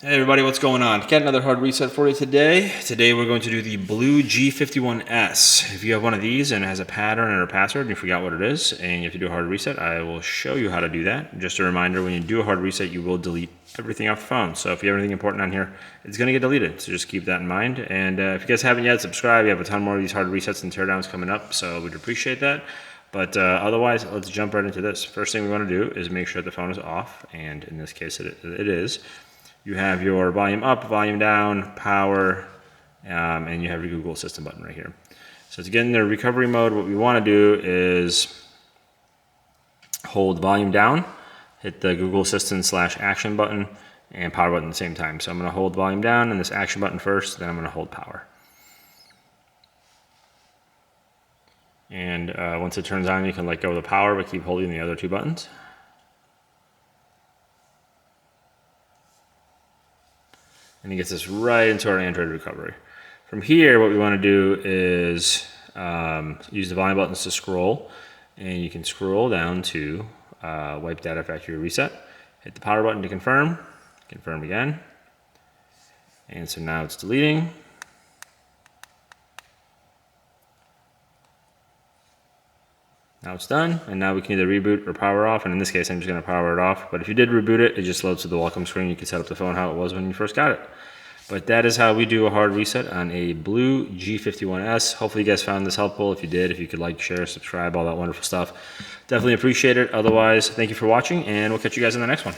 Hey everybody, what's going on? Got another hard reset for you today. Today we're going to do the BLU G51s. If you have one of these and it has a pattern or a password and you forgot what it is and you have to do a hard reset, I will show you how to do that. Just a reminder, when you do a hard reset, you will delete everything off the phone. So if you have anything important on here, it's going to get deleted. So just keep that in mind. And if you guys haven't yet, subscribe. We have a ton more of these hard resets and teardowns coming up, so we'd appreciate that. But otherwise, let's jump right into this. First thing we want to do is make sure the phone is off, and in this case it is. You have your volume up, volume down, power, and you have your Google Assistant button right here. So to get in the recovery mode, what we want to do is hold volume down, hit the Google Assistant /action button, and power button at the same time. So I'm going to hold volume down and this action button first, then I'm going to hold power. And once it turns on, you can let go of the power, but keep holding the other two buttons. And it gets us right into our Android recovery. From here, what we want to do is use the volume buttons to scroll, and you can scroll down to wipe data factory reset. Hit the power button to confirm, confirm again, and so now it's deleting. Now it's done, and now we can either reboot or power off, and in this case I'm just going to power it off, but if you did reboot it, it just loads to the welcome screen. You can set up the phone how it was when you first got it. But that is how we do a hard reset on a BLU G51s. Hopefully you guys found this helpful. If you did, if you could like, share, subscribe, all that wonderful stuff, definitely appreciate it. Otherwise, thank you for watching, and we'll catch you guys in the next one.